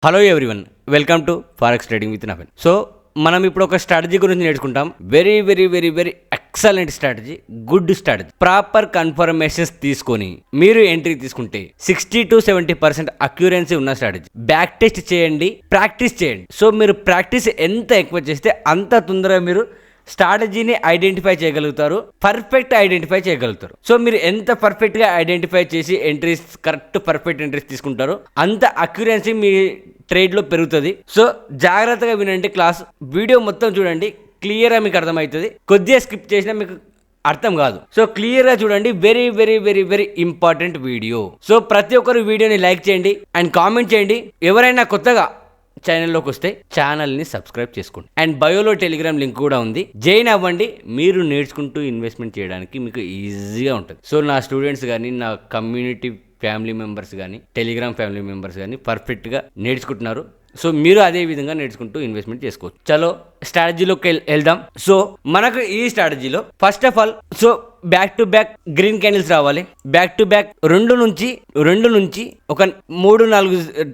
Hello everyone, welcome to forex trading with Naveen. So మనం ఇప్పుడు ఒక స్ట్రాటజీ గురించి నేర్చుకుంటాం. Very very very very excellent strategy, good strategy. Proper confirmations తీసుకొని మీరు ఎంట్రీ తీసుకుంటే 60-70% అక్యూరెన్సీ ఉన్న స్ట్రాటజీ. బ్యాక్ టెస్ట్ చేయండి, ప్రాక్టీస్ చేయండి. సో మీరు ప్రాక్టీస్ ఎంత ఎక్కువ చేస్తే అంత తొందరగా మీరు స్ట్రాటజీని ఐడెంటిఫై చేయగలుగుతారు, పర్ఫెక్ట్ ఐడెంటిఫై చేయగలుగుతారు. సో మీరు ఎంత పర్ఫెక్ట్గా ఐడెంటిఫై చేసి ఎంట్రీస్ పర్ఫెక్ట్ ఎంట్రీస్ తీసుకుంటారో అంత అక్యురెన్సీ మీ ట్రేడ్లో పెరుగుతుంది. సో జాగ్రత్తగా వినండి, క్లాస్ వీడియో మొత్తం చూడండి, క్లియర్గా మీకు అర్థమవుతుంది. కొద్దిగా స్కిప్ చేసినా మీకు అర్థం కాదు. సో క్లియర్గా చూడండి, very very very very important video. So ప్రతి ఒక్కరు వీడియోని లైక్ చేయండి అండ్ కామెంట్ చేయండి. ఎవరైనా కొత్తగా ఛానల్లోకి వస్తే ఛానల్ని సబ్స్క్రైబ్ చేసుకోండి అండ్ బయోలో టెలిగ్రామ్ లింక్ కూడా ఉంది, జాయిన్ అవ్వండి. మీరు నేర్చుకుంటూ ఇన్వెస్ట్మెంట్ చేయడానికి మీకు ఈజీగా ఉంటుంది. సో నా స్టూడెంట్స్ కానీ, నా కమ్యూనిటీ ఫ్యామిలీ మెంబర్స్ కానీ, టెలిగ్రామ్ ఫ్యామిలీ మెంబర్స్ కానీ పర్ఫెక్ట్గా నేర్చుకుంటున్నారు. సో మీరు అదే విధంగా నేర్చుకుంటూ ఇన్వెస్ట్మెంట్ చేసుకోవచ్చు. చలో స్ట్రాటజీలోకి వెళ్దాం. సో మనకు ఈ స్ట్రాటజీలో first of all so back to back green candles రావాలి. బ్యాక్ టు బ్యాక్ రెండు నుంచి ఒక 3-4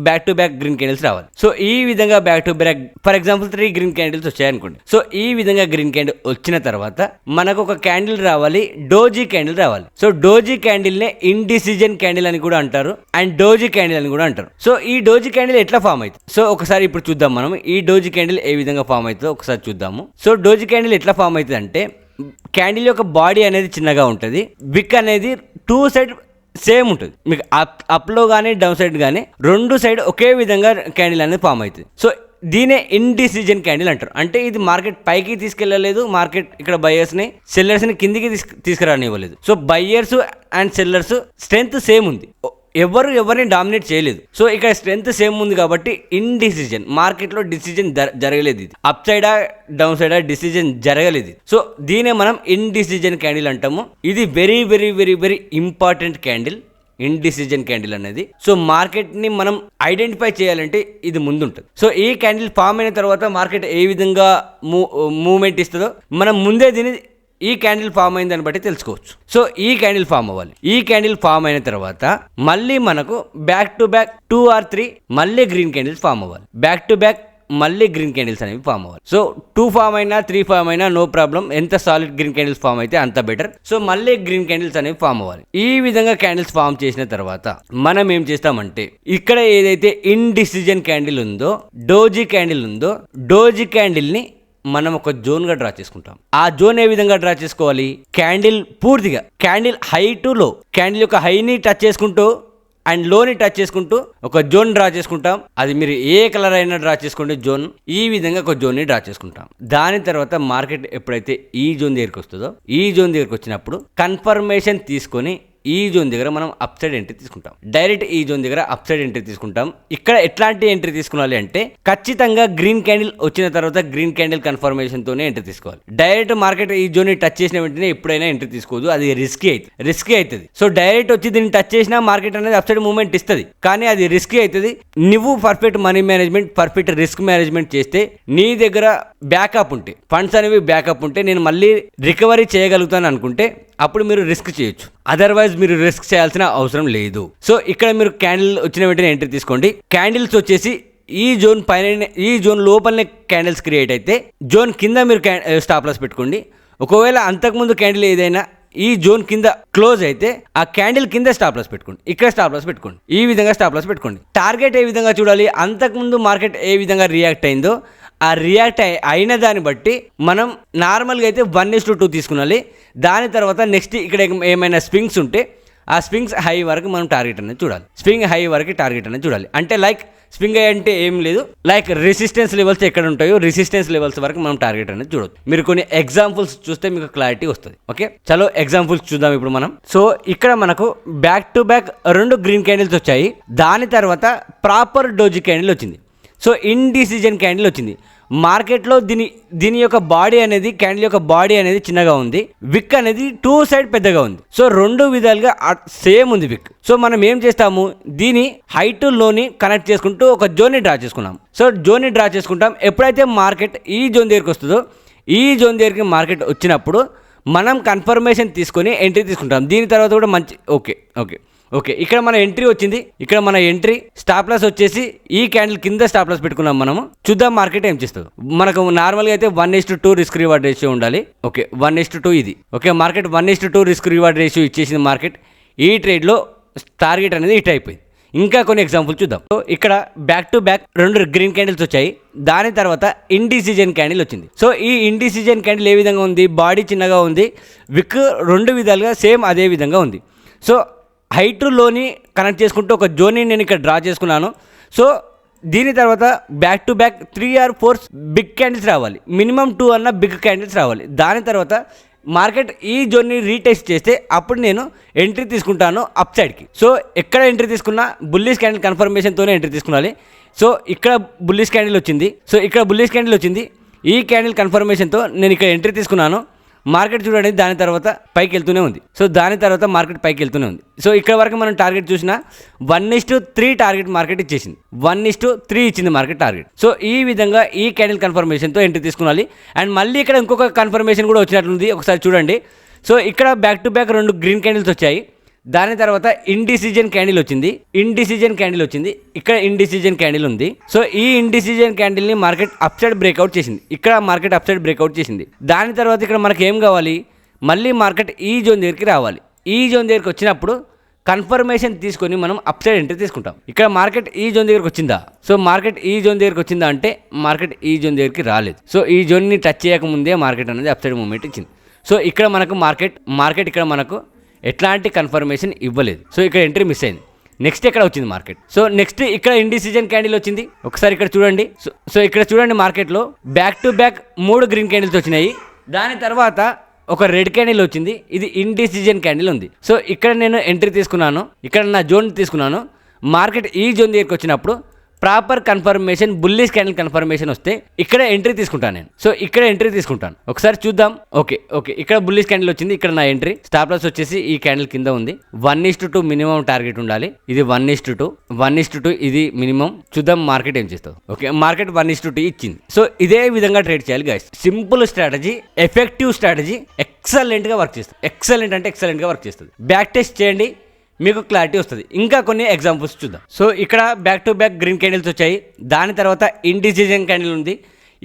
back to back green candles రావాలి. సో ఈ విధంగా back to back, for example 3 green candles వచ్చాయనుకోండి. సో ఈ విధంగా గ్రీన్ క్యాండిల్ వచ్చిన తర్వాత మనకు ఒక క్యాండిల్ రావాలి, డోజీ క్యాండిల్ రావాలి. సో డోజీ క్యాండిల్ నే ఇండిసిజన్ క్యాండిల్ అని కూడా అంటారు అండ్ డోజీ క్యాండిల్ అని కూడా అంటారు. సో ఈ డోజీ క్యాండిల్ ఎట్లా ఫామ్ అవుతుంది? సో ఒకసారి ఇప్పుడు చూద్దాం. మనం ఈ డోజీ క్యాండిల్ ఏ విధంగా ఫామ్ అవుతుందో ఒకసారి చూద్దాము. సో డోజీ క్యాండిల్ ఎట్లా ఫామ్ అవుతుంది అంటే, క్యాండిల్ యొక్క బాడీ అనేది చిన్నగా ఉంటుంది, విక్ అనేది 2 సైడ్ సేమ్ ఉంటుంది. మీకు అప్లో కానీ డౌన్ సైడ్ కానీ 2 సైడ్ ఒకే విధంగా క్యాండిల్ అనేది ఫామ్ అవుతుంది. సో దీనే ఇండిసిజన్ క్యాండిల్ అంటారు. అంటే ఇది మార్కెట్ పైకి తీసుకెళ్ళలేదు, మార్కెట్ ఇక్కడ బయర్స్ని సెల్లర్స్ని కిందికి తీసుకురానివ్వలేదు. So buyers and sellers strength same ఉంది, ఎవరిని డామినేట్ చేయలేదు. సో ఇక్కడ స్ట్రెంత్ సేమ్ ఉంది కాబట్టి ఇండిసిజన్, మార్కెట్లో డిసిజన్ జరగలేదు. ఇది అప్ సైడా డౌన్ సైడా డిసిజన్ జరగలేదు. సో దీనే మనం ఇండిసిజన్ క్యాండిల్ అంటాము. ఇది very very very very important candle, indecision candle అనేది. సో మార్కెట్ని మనం ఐడెంటిఫై చేయాలంటే ఇది ముందుంటుంది. సో ఈ క్యాండిల్ ఫామ్ అయిన తర్వాత మార్కెట్ ఏ విధంగా మూవ్మెంట్ ఇస్తుందో మనం ముందే దీన్ని ఈ క్యాండిల్ ఫామ్ అయిందని బట్టి తెలుసుకోవచ్చు. సో ఈ క్యాండిల్ ఫామ్ అవ్వాలి. ఈ క్యాండిల్ ఫామ్ అయిన తర్వాత మళ్ళీ మనకు బ్యాక్ టు బ్యాక్ 2 or 3 మళ్ళీ గ్రీన్ క్యాండిల్స్ ఫామ్ అవ్వాలి. బ్యాక్ టు బ్యాక్ మళ్ళీ గ్రీన్ క్యాండిల్స్ అనేవి ఫామ్ అవ్వాలి. సో 2 ఫామ్ అయినా 3 ఫామ్ అయినా నో ప్రాబ్లం, ఎంత సాలిడ్ గ్రీన్ క్యాండిల్స్ ఫామ్ అయితే అంత బెటర్. సో మళ్ళీ గ్రీన్ క్యాండిల్స్ అనేవి ఫామ్ అవ్వాలి. ఈ విధంగా క్యాండిల్స్ ఫామ్ చేసిన తర్వాత మనం ఏం చేస్తామంటే, ఇక్కడ ఏదైతే ఇండిసిజన్ క్యాండిల్ ఉందో, డోజీ క్యాండిల్ ఉందో, డోజీ క్యాండిల్ని మనం ఒక జోన్గా డ్రా చేసుకుంటాం. ఆ జోన్ ఏ విధంగా డ్రా చేసుకోవాలి? క్యాండిల్ పూర్తిగా క్యాండిల్ హై టు లో, క్యాండిల్ యొక్క హైని టచ్ చేసుకుంటూ అండ్ లోని టచ్ చేసుకుంటూ ఒక జోన్ డ్రా చేసుకుంటాం. అది మీరు ఏ కలర్ అయినా డ్రా చేసుకోండి. జోన్ ఈ విధంగా ఒక జోన్ని డ్రా చేసుకుంటాం. దాని తర్వాత మార్కెట్ ఎప్పుడైతే ఈ జోన్ దగ్గరికి వస్తుందో, ఈ జోన్ దగ్గరికి వచ్చినప్పుడు కన్ఫర్మేషన్ తీసుకొని ఈ జోన్ దగ్గర మనం అప్ సైడ్ ఎంట్రీ తీసుకుంటాం. డైరెక్ట్ ఈ జోన్ దగ్గర అప్ సైడ్ ఎంట్రీ తీసుకుంటాం. ఇక్కడ ఎట్లాంటి ఎంట్రీ తీసుకోవాలి అంటే, ఖచ్చితంగా గ్రీన్ క్యాండిల్ వచ్చిన తర్వాత గ్రీన్ క్యాండిల్ కన్ఫర్మేషన్ తోనే ఎంట్రీ తీసుకోవాలి. డైరెక్ట్ మార్కెట్ ఈ జోన్ ని టచ్ చేసిన వెంటనే ఎప్పుడైనా ఎంట్రీ తీసుకోవద్దు, అది రిస్కీ అవుతుంది. సో డైరెక్ట్ వచ్చి దీన్ని టచ్ చేసినా మార్కెట్ అనేది అప్ సైడ్ మూవ్మెంట్ ఇస్తుంది, కానీ అది రిస్కీ అవుతుంది. నువ్వు perfect money management, perfect risk management చేస్తే, నీ దగ్గర బ్యాకప్ ఉంటే, ఫండ్స్ అనేవి బ్యాకప్ ఉంటే, నేను మళ్ళీ రికవరీ చేయగలుగుతాను అనుకుంటే అప్పుడు మీరు రిస్క్ చేయొచ్చు. అదర్వైజ్ మీరు రిస్క్ చేయాల్సిన అవసరం లేదు. సో ఇక్కడ మీరు క్యాండిల్ వచ్చిన వెంటనే ఎంట్రీ తీసుకోండి. క్యాండిల్స్ వచ్చేసి ఈ జోన్ పైన, ఈ జోన్ లోపలనే క్యాండిల్స్ క్రియేట్ అయితే జోన్ కింద మీరు స్టాప్ లాస్ పెట్టుకోండి. ఒకవేళ అంతకుముందు క్యాండిల్ ఏదైనా ఈ జోన్ కింద క్లోజ్ అయితే ఆ క్యాండిల్ కింద స్టాప్ లాస్ పెట్టుకోండి, ఇక్కడ స్టాప్ లాస్ పెట్టుకోండి, ఈ విధంగా స్టాప్ లాస్ పెట్టుకోండి. టార్గెట్ ఏ విధంగా చూడాలి? అంతకుముందు మార్కెట్ ఏ విధంగా రియాక్ట్ అయిందో ఆ రియాక్ట్ అయిన దాన్ని బట్టి మనం నార్మల్గా అయితే 1:2 తీసుకునాలి. దాని తర్వాత నెక్స్ట్ ఇక్కడ ఏమైనా స్వింగ్స్ ఉంటే ఆ స్వింగ్స్ హై వరకు మనం టార్గెట్ అనేది చూడాలి. స్వింగ్ హై వరకు టార్గెట్ అనేది చూడాలి. అంటే లైక్ స్వింగ్ అంటే ఏం లేదు, లైక్ రెసిస్టెన్స్ లెవెల్స్ ఎక్కడ ఉంటాయో రెసిస్టెన్స్ లెవెల్స్ వరకు మనం టార్గెట్ అనేది చూడొచ్చు. మీరు కొన్ని ఎగ్జాంపుల్స్ చూస్తే మీకు క్లారిటీ వస్తుంది. ఓకే, చలో ఎగ్జాంపుల్స్ చూద్దాం ఇప్పుడు మనం. సో ఇక్కడ మనకు back to back 2 green candles వచ్చాయి. దాని తర్వాత ప్రాపర్ డోజీ క్యాండిల్ వచ్చింది. సో ఇండిసిజన్ క్యాండిల్ వచ్చింది. మార్కెట్లో దీని యొక్క బాడీ అనేది, క్యాండిల్ యొక్క బాడీ అనేది చిన్నగా ఉంది, విక్ అనేది 2 సైడ్ పెద్దగా ఉంది. సో 2 విధాలుగా సేమ్ ఉంది విక్. సో మనం ఏం చేస్తాము, దీని హై టు లోని కనెక్ట్ చేసుకుంటూ ఒక జోన్ని డ్రా చేసుకున్నాం. సో జోన్ని డ్రా చేసుకుంటాం. ఎప్పుడైతే మార్కెట్ ఈ జోన్ దగ్గరికి వస్తుందో, ఈ జోన్ దగ్గరికి మార్కెట్ వచ్చినప్పుడు మనం కన్ఫర్మేషన్ తీసుకొని ఎంట్రీ తీసుకుంటాం. దీని తర్వాత కూడా మంచి ఓకే ఓకే, ఇక్కడ మన ఎంట్రీ వచ్చింది. ఇక్కడ మన ఎంట్రీ స్టాప్ లాస్ వచ్చేసి ఈ క్యాండిల్ కింద స్టాప్ లాస్ పెట్టుకున్నాం మనము. చూద్దాం మార్కెట్ ఏం చేస్తుంది. మనకు నార్మల్గా అయితే 1:2 రిస్క్ రివార్డ్ రేషియో ఉండాలి. ఓకే, 1:2 ఇది. Okay, market 1:2 risk reward ratio ఇచ్చేసింది మార్కెట్. ఈ ట్రేడ్లో టార్గెట్ అనేది హిట్ అయిపోయింది. ఇంకా కొన్ని ఎగ్జాంపుల్ చూద్దాం. సో ఇక్కడ back to back 2 green candles వచ్చాయి. దాని తర్వాత ఇండిసిజన్ క్యాండిల్ వచ్చింది. సో ఈ ఇండిసిజన్ క్యాండిల్ ఏ విధంగా ఉంది, బాడీ చిన్నగా ఉంది, విక్ 2 విధాలుగా సేమ్ అదే విధంగా ఉంది. సో హై టు లోని కనెక్ట్ చేసుకుంటూ ఒక జోన్ని నేను ఇక్కడ డ్రా చేసుకున్నాను. సో దీని తర్వాత back to back 3 or 4 big candles రావాలి, మినిమం 2 అన్న బిగ్ క్యాండిల్స్ రావాలి. దాని తర్వాత మార్కెట్ ఈ జోన్ని రీటెస్ట్ చేస్తే అప్పుడు నేను ఎంట్రీ తీసుకుంటాను అప్ సైడ్కి. సో ఎక్కడ ఎంట్రీ తీసుకున్నా బుల్లిష్ క్యాండిల్ కన్ఫర్మేషన్తోనే ఎంట్రీ తీసుకున్నాలి. సో ఇక్కడ బుల్లిష్ క్యాండిల్ వచ్చింది. సో ఇక్కడ బుల్లిష్ క్యాండిల్ వచ్చింది. ఈ క్యాండిల్ కన్ఫర్మేషన్తో నేను ఇక్కడ ఎంట్రీ తీసుకున్నాను. మార్కెట్ చూడండి దాని తర్వాత పైకి వెళ్తూనే ఉంది. సో దాని తర్వాత మార్కెట్ పైకి వెళ్తూనే ఉంది. సో ఇక్కడ వరకు మనం టార్గెట్ చూసినా 1:3 టార్గెట్ మార్కెట్ ఇచ్చేసింది. 1:3 ఇచ్చింది మార్కెట్ టార్గెట్. సో ఈ విధంగా ఈ క్యాండిల్ కన్ఫర్మేషన్తో ఎంట్రీ తీసుకోవాలి. అండ్ మళ్ళీ ఇక్కడ ఇంకొక కన్ఫర్మేషన్ కూడా వచ్చినట్లుంది, ఒకసారి చూడండి. సో ఇక్కడ back to back 2 green candles వచ్చాయి. దాని తర్వాత ఇండిసిజన్ క్యాండిల్ వచ్చింది. ఇక్కడ ఇండిసిజన్ క్యాండిల్ ఉంది. సో ఈ ఇండిసిజన్ క్యాండిల్ ని మార్కెట్ అప్ సైడ్ బ్రేక్అవుట్ చేసింది. ఇక్కడ మార్కెట్ అప్ సైడ్ బ్రేక్అవుట్ చేసింది. దాని తర్వాత ఇక్కడ మనకి ఏం కావాలి, మళ్ళీ మార్కెట్ ఈ జోన్ దగ్గరికి రావాలి. ఈ జోన్ దగ్గరికి వచ్చినప్పుడు కన్ఫర్మేషన్ తీసుకొని మనం అప్ సైడ్ ఎంట్రీ తీసుకుంటాం. ఇక్కడ మార్కెట్ ఈ జోన్ దగ్గరికి వచ్చిందా, సో మార్కెట్ ఈ జోన్ దగ్గరికి వచ్చిందా అంటే మార్కెట్ ఈ జోన్ దగ్గరికి రాలేదు. సో ఈ జోన్ని టచ్ చేయకముందే మార్కెట్ అనేది అప్ సైడ్ మూవ్మెంట్ ఇచ్చింది. సో ఇక్కడ మనకు మార్కెట్ ఇక్కడ మనకు ఎట్లాంటి కన్ఫర్మేషన్ ఇవ్వలేదు. సో ఇక్కడ ఎంట్రీ మిస్ అయింది. నెక్స్ట్ ఎక్కడ వచ్చింది మార్కెట్. సో నెక్స్ట్ ఇక్కడ ఇండిసిజన్ క్యాండిల్ వచ్చింది. ఒకసారి ఇక్కడ చూడండి. సో ఇక్కడ చూడండి మార్కెట్లో back to back 3 green candles వచ్చినాయి. దాని తర్వాత ఒక రెడ్ క్యాండిల్ వచ్చింది. ఇది ఇండిసిజన్ క్యాండిల్ ఉంది. సో ఇక్కడ నేను ఎంట్రీ తీసుకున్నాను, ఇక్కడ నా జోన్ తీసుకున్నాను. మార్కెట్ ఈ జోన్ దగ్గరికి వచ్చినప్పుడు proper confirmation bullish candle confirmation వస్తే ఇక్కడ ఎంట్రీ తీసుకుంటాను నేను. సో ఇక్కడ ఎంట్రీ తీసుకుంటాను, ఒకసారి చూద్దాం. ఓకే ఇక్కడ బుల్లిష్ క్యాండిల్ వచ్చింది. ఇక్కడ నా ఎంట్రీ స్టాప్ లాస్ వచ్చేసి ఈ క్యాండిల్ కింద ఉంది. 1:2 మినిమం టార్గెట్ ఉండాలి. ఇది 1:2 ఇది మినిమం. చూద్దాం మార్కెట్ ఏం చేస్తుంది. ఓకే, మార్కెట్ 1:2 ఇచ్చింది. సో ఇదే విధంగా ట్రేడ్ చేయాలి guys. Simple strategy, effective strategy, excellent గా వర్క్ చేస్తుంది. ఎక్సలెంట్ గా వర్క్ చేస్తుంది. బ్యాక్ టెస్ట్ చేయండి, మీకు క్లారిటీ వస్తుంది. ఇంకా కొన్ని ఎగ్జాంపుల్స్ చూద్దాం. సో ఇక్కడ back to back green candles వచ్చాయి. దాని తర్వాత ఇండిసిజన్ క్యాండిల్ ఉంది.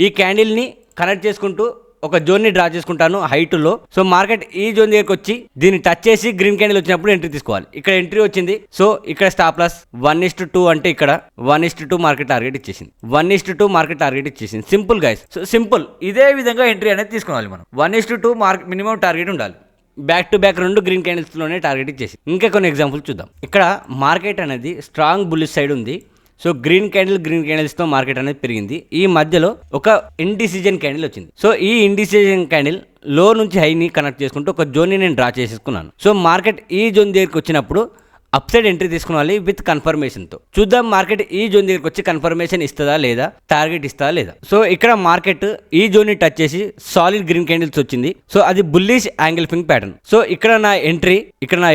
ఈ క్యాండిల్ని కనెక్ట్ చేసుకుంటూ ఒక జోన్ని డ్రా చేసుకుంటాను హైట్లో. సో మార్కెట్ ఈ జోన్ దగ్గరికి వచ్చి దీన్ని టచ్ చేసి గ్రీన్ క్యాండిల్ వచ్చినప్పుడు ఎంట్రీ తీసుకోవాలి. ఇక్కడ ఎంట్రీ వచ్చింది. సో ఇక్కడ స్టాప్ లాస్ 1:2 అంటే ఇక్కడ 1:2 మార్కెట్ టార్గెట్ ఇచ్చేసింది. 1:2 మార్కెట్ టార్గెట్ ఇచ్చేసింది. Simple guys. సో సింపుల్ ఇదే విధంగా ఎంట్రీ అనేది తీసుకోవాలి మనం. 1:2 మినిమం టార్గెట్ ఉండాలి. బ్యాక్ టు బ్యాక్ 2 గ్రీన్ క్యాండిల్స్లోనే టార్గెట్ ఇచ్చేసి. ఇంకా కొన్ని ఎగ్జాంపుల్ చూద్దాం. ఇక్కడ మార్కెట్ అనేది స్ట్రాంగ్ బుల్లిష్ సైడ్ ఉంది. సో గ్రీన్ క్యాండిల్స్తో మార్కెట్ అనేది పెరిగింది. ఈ మధ్యలో ఒక ఇండిసిజన్ క్యాండిల్ వచ్చింది. సో ఈ ఇండిసిజన్ క్యాండిల్ లో నుంచి హైని కనెక్ట్ చేసుకుంటూ ఒక జోన్ని నేను డ్రా చేసుకున్నాను. సో మార్కెట్ ఈ జోన్ దగ్గరికి వచ్చినప్పుడు అప్ సైడ్ ఎంట్రీ తీసుకోవాలి విత్ కన్ఫర్మేషన్తో. చూద్దాం మార్కెట్ ఈ జోన్ దగ్గరికి వచ్చి కన్ఫర్మేషన్ ఇస్తుందా లేదా, టార్గెట్ ఇస్తుందా లేదా. సో ఇక్కడ మార్కెట్ ఈ జోన్ని టచ్ చేసి సాలిడ్ గ్రీన్ క్యాండిల్స్ వచ్చింది. సో అది బుల్లిష్ యాంగిల్ ఫింగ్ ప్యాటర్న్. సో ఇక్కడ నా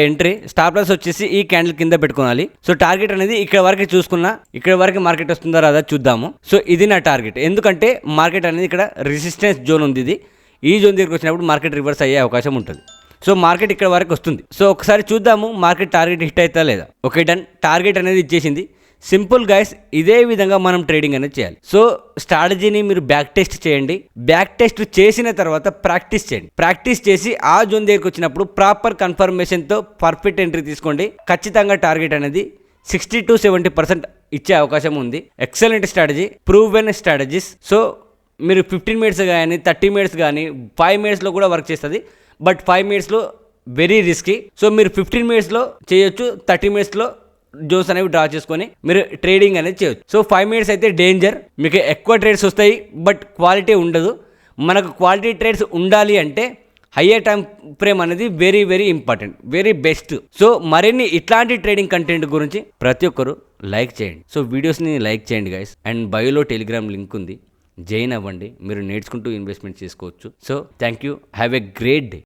ఎంట్రీ స్టాప్ లాస్ వచ్చేసి ఈ క్యాండిల్ కింద పెట్టుకోవాలి. సో టార్గెట్ అనేది ఇక్కడ వరకు చూసుకున్నా, ఇక్కడ వరకు మార్కెట్ వస్తుందా రాదా చూద్దాము. సో ఇది నా టార్గెట్. ఎందుకంటే మార్కెట్ అనేది ఇక్కడ రెసిస్టెన్స్ జోన్ ఉంది. ఇది ఈ జోన్ దగ్గరికి వచ్చినప్పుడు మార్కెట్ రివర్స్ అయ్యే అవకాశం ఉంటుంది. సో మార్కెట్ ఇక్కడ వరకు వస్తుంది. సో ఒకసారి చూద్దాము మార్కెట్ టార్గెట్ హిట్ అవుతా లేదా. ఓకే డన్, టార్గెట్ అనేది ఇచ్చేసింది. సింపుల్ గైస్, ఇదే విధంగా మనం ట్రేడింగ్ అనేది చేయాలి. సో స్ట్రాటజీని మీరు బ్యాక్ టెస్ట్ చేయండి. బ్యాక్ టెస్ట్ చేసిన తర్వాత ప్రాక్టీస్ చేయండి. ప్రాక్టీస్ చేసి ఆ జోన్ దగ్గరికి వచ్చినప్పుడు ప్రాపర్ కన్ఫర్మేషన్తో పర్ఫెక్ట్ ఎంట్రీ తీసుకోండి. ఖచ్చితంగా టార్గెట్ అనేది 60 to 70% ఇచ్చే అవకాశం ఉంది. Excellent strategy, proven strategies. So మీరు 15 minutes కానీ 30 minutes కానీ 5 minutesలో కూడా వర్క్ చేస్తుంది. బట్ 5 minutesలో వెరీ రిస్కీ. సో మీరు 15 minutesలో చేయొచ్చు, 30 minutesలో జోన్స్ అనేవి డ్రా చేసుకొని మీరు ట్రేడింగ్ అనేది చేయొచ్చు. సో 5 minutes అయితే డేంజర్, మీకు ఎక్కువ ట్రేడ్స్ వస్తాయి బట్ క్వాలిటీ ఉండదు. మనకు క్వాలిటీ ట్రేడ్స్ ఉండాలి అంటే హయ్యర్ టైం ఫ్రేమ్ అనేది very very important, very best. So మరిన్ని ఇట్లాంటి ట్రేడింగ్ కంటెంట్ గురించి ప్రతి ఒక్కరు లైక్ చేయండి. సో వీడియోస్ని లైక్ చేయండి గైస్. అండ్ బయోలో టెలిగ్రామ్ లింక్ ఉంది, జాయిన్ అవ్వండి. మీరు నేర్చుకుంటూ ఇన్వెస్ట్మెంట్ చేసుకోవచ్చు. So thank you, have a great day.